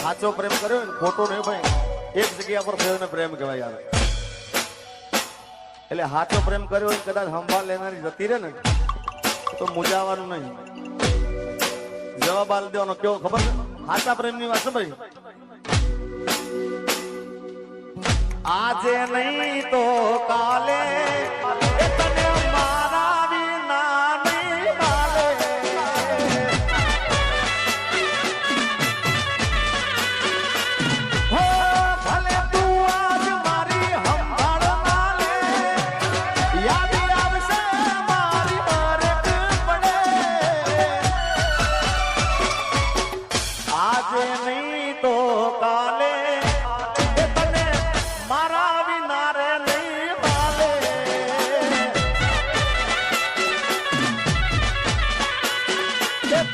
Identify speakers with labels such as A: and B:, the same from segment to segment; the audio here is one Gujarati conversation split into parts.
A: સાચો પ્રેમ કર્યો ને ખોટો નહીં ભાઈ, એક જગ્યા પર થયો ને પ્રેમ કહેવાય યાર. એટલે સાચો પ્રેમ કર્યો હોય કદાચ સંભાળ લેનારી જતી રહે ને તો મૂંઝાવાનું નહીં. જવાબ આલી દેવાનો કેવો ખબર છે? સાચા પ્રેમ ની વાત છે ભાઈ. આજે નહીં તો કાલે તને મારા વિના નહીં હાલે. હો ભલે તું આજ મારી સંભાળ ના લે, યાદ આવશે મારી હરેક પડે. આજે નહીં તો કાલે મારા વિના રે નહીં હાલે.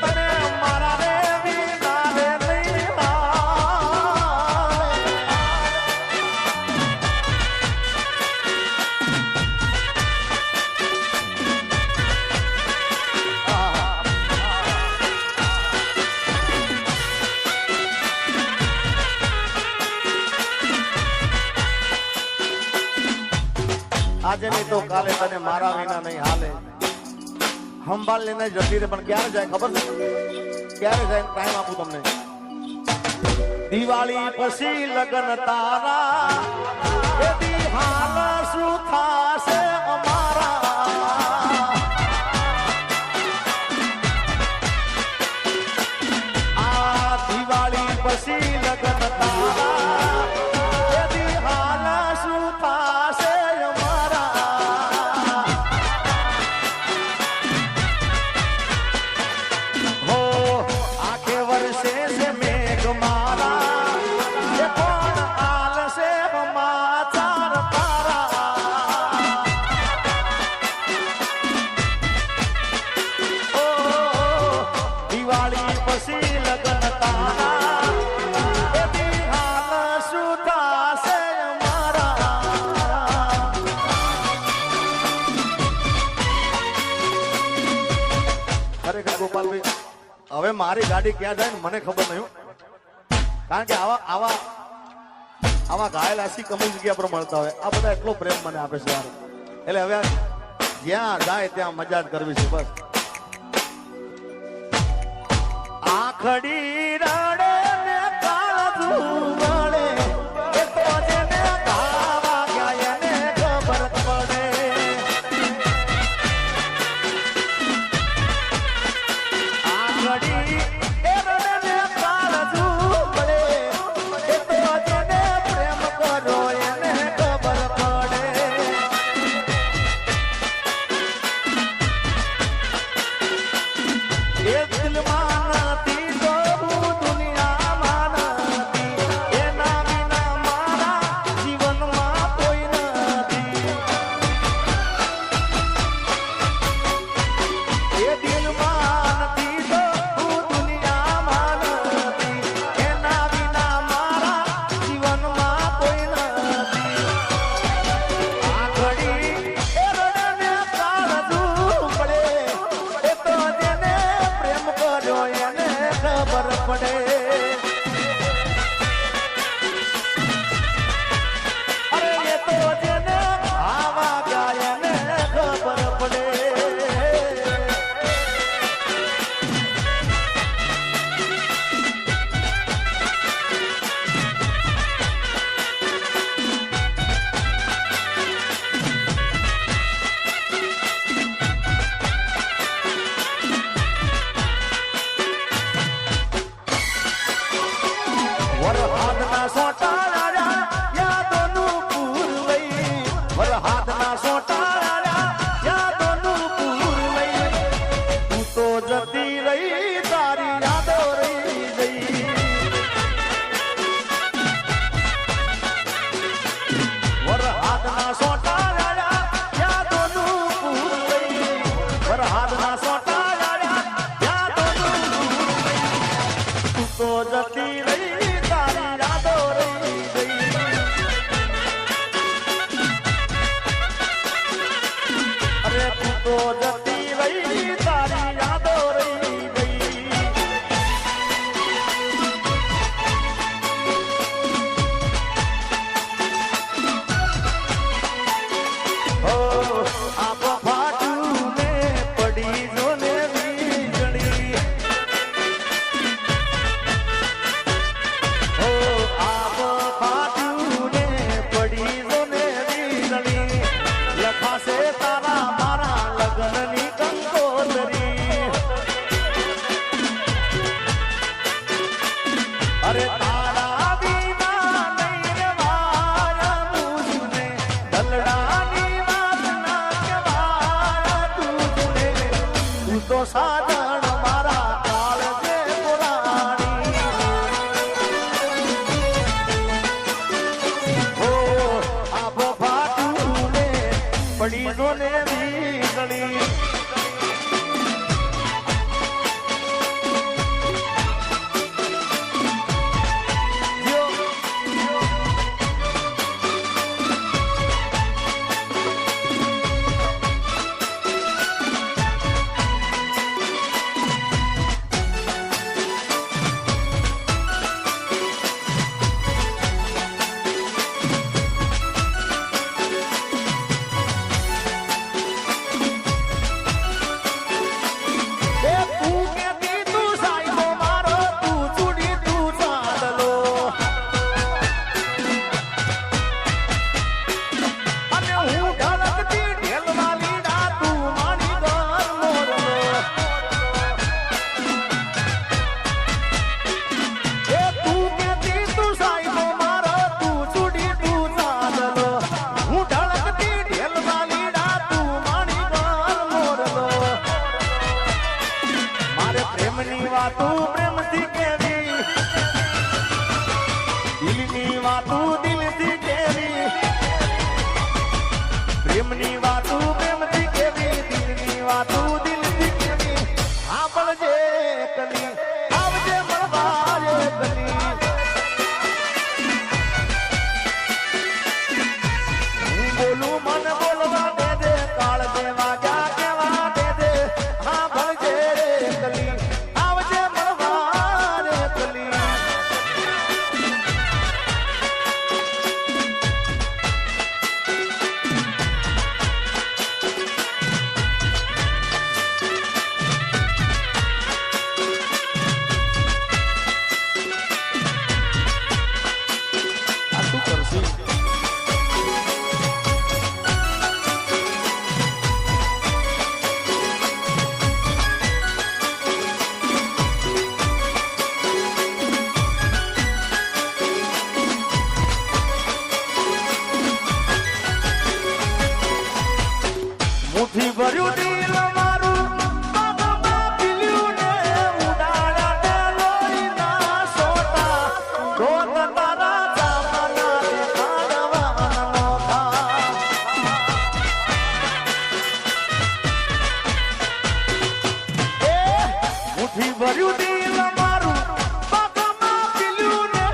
A: તને મારા રે વિના રે નહીં હાલે. આજે નહીં તો કાલે તને મારા વિના નહીં હાલે. સંભાળ લેને જતી રે પણ ક્યારે જાય ખબર છે? ક્યારે જાય ટાઈમ આપું તમને. દિવાળી પછી લગન તારા એદી હાલ શું થાશે અમારા. આ દિવાળી પછી લગન તારા એદી હાલ શું થાશે. હવે મારી ગાડી ક્યાં જાય ને મને ખબર નહીં, કારણ કે આવા ઘાયલ આશી કમી જગ્યા પર મળતા હોય. આ બધા એટલો પ્રેમ મને આપે છે યાર. એટલે હવે જ્યાં જાય ત્યાં મજા જ કરવી છે બસ. આખડી રડે ને કાળજું વળે, એ તો જેને ઘા વાગ્યા એને ખબર પડે. આખડી એ રડે ને કાળજું વળે, એ તો જેને પ્રેમ કરો એને ખબર પડે. એ દિલમાં નથી તો હું દુનિયામાં નથી, એના વિના મારા જીવનમાં કોઈ નથી. એ દિલમાં નથી તો હું દુનિયામાં નથી, એના વિના મારા જીવનમાં કોઈ નથી. આ ઘડી એ રડે ને કાળજું પડે, એ તો જેને પ્રેમ કર્યો એને ખબર પડે. અરે એ તો જેને આવા ગયા એને ખબર પડે. વરહાદના સોટાળા યાદોનું પૂર લઈ, વરહાદના સોટાળા યાદોનું પૂર લઈ, તું તો જતી રહી તારી યાદો રહી ગઈ. વરહાદના સોટાળા યાદોનું પૂર લઈ, વરહાદના સોટાળા યાદોનું પૂર લઈ, તું તો જતી રહી તારી યાદો રહી ગઈ. અરે તું તો જતી રહી તારી યાદો રહી ગઈ. પ્રેમની વાતો પ્રેમથી કેવી, દિલની વાતો દિલથી કેવી, પ્રેમની વાતો પ્રેમથી કેવી, દિલની વાતો દિલથી કેવી. સાંભળજે કલી આવજે મળવા રે કલી. હું બોલું મન બોલવા દે દે, કાળ દેવા ગયા કેવા દે દે. સાંભળજે કલી આવજે મળવા રે કલી. આ શું કરશી? મુઠ્ઠી ભર્યું દિલ મારું બાબા પીલ્યું ને ઉડાડ્યા તે લોહીના સોટા. રોત તારા જામના દેખાડવાના નોખા. એ મુઠ્ઠી ભર્યું દિલ મારું બાબા પીલ્યું ને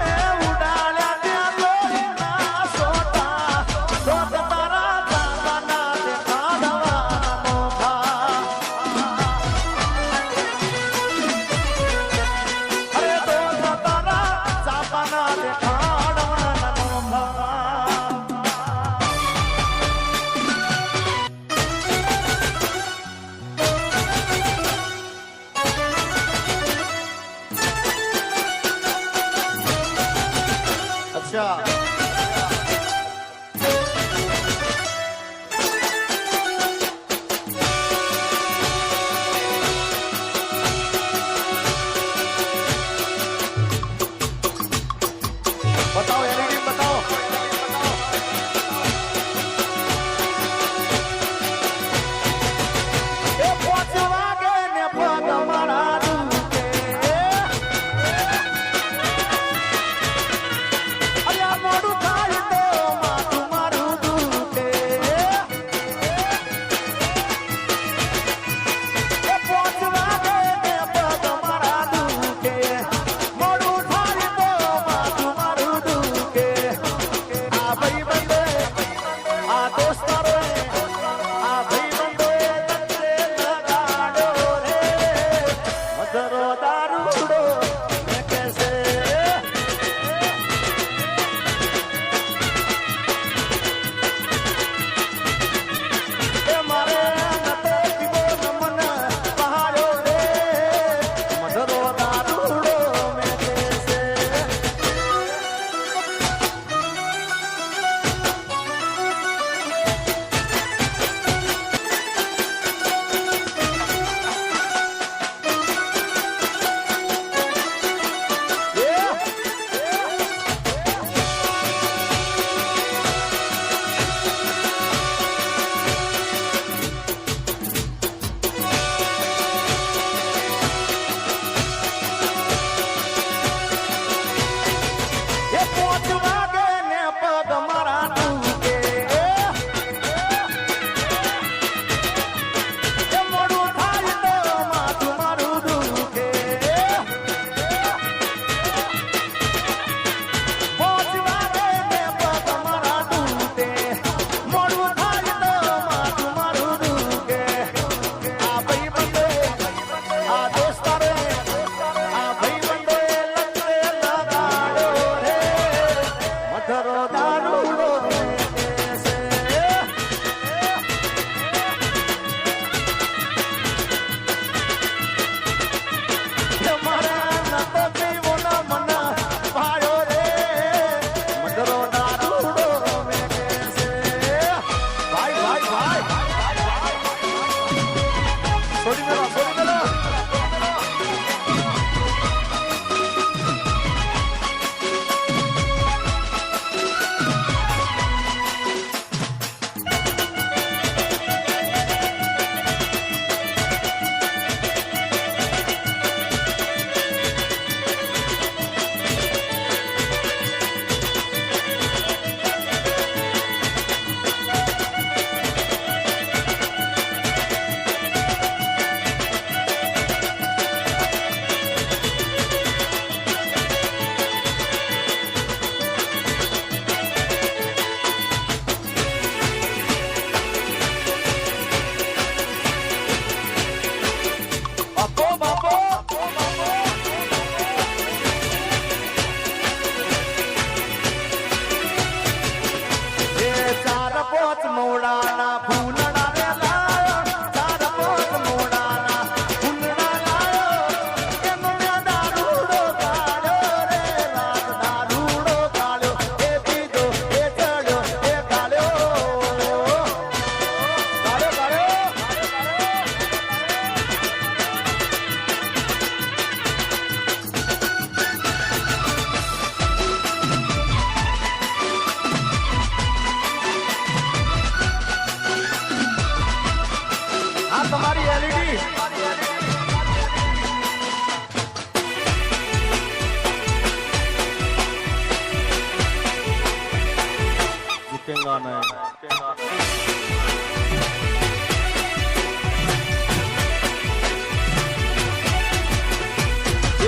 A: ઉડાડ્યા તે લોહીના સોટા. રોત તારા જામના દેખાડવાના નોખા. અરે રોત તારા જામના દેખાડવાના નોખા. અચ્છા બતાવો એલઈડી બતાવો. એ 5 વાગે ને પગ મારા દુખે. અરે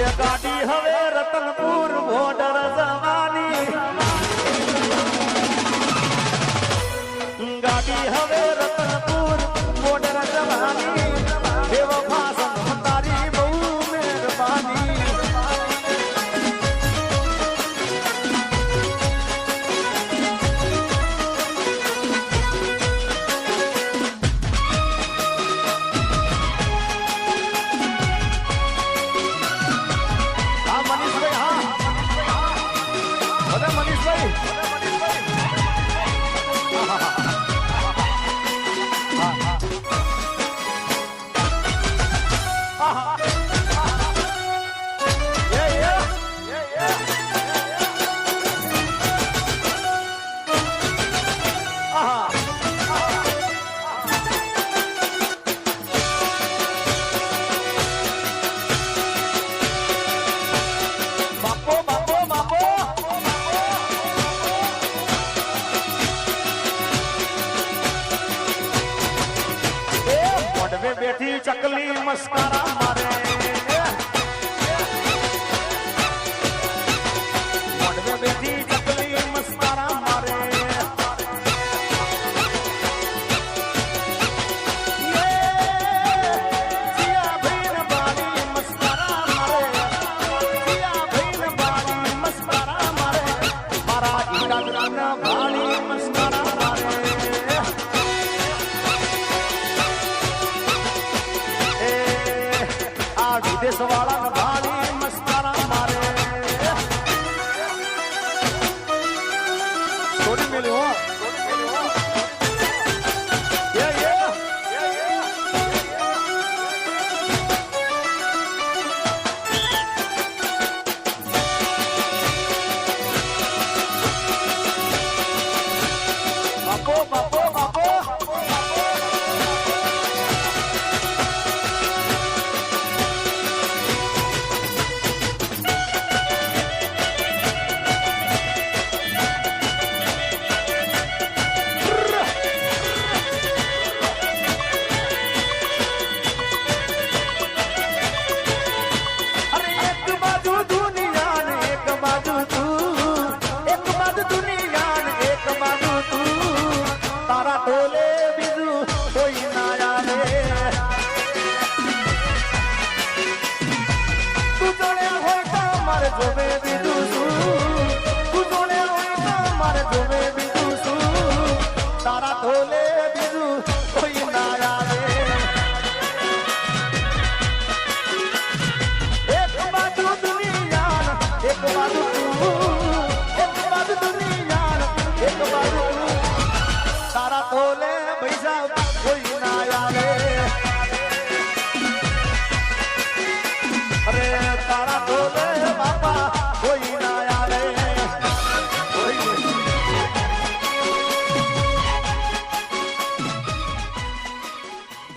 A: એ ગાડી હવે રતનપુર બોર્ડર જવાની ગાડી હવે રતનપુર બોર્ડર જવાની દેવ ભાષણ તારી બહુ મહેરબાની બેઠી ચકલી મસ્કારા મારે મોઢે બેઠી ચકલી મસ્કારા મારે સિયા ભઈન બાળી મસ્કારા મારે સિયા ભઈન બાળી મસ્કારા મારે મારા ઈકાગ્રાના બાળી મસ્કારા મારે વિદેશ વાળા ભાળી મસ્કારા મારે છોડી મેલ્યો બાપો બાપો બાપો જોવે બીજું શું તું જોડે હોય તો મારે જોવે બીજું શું તારા ઢોલે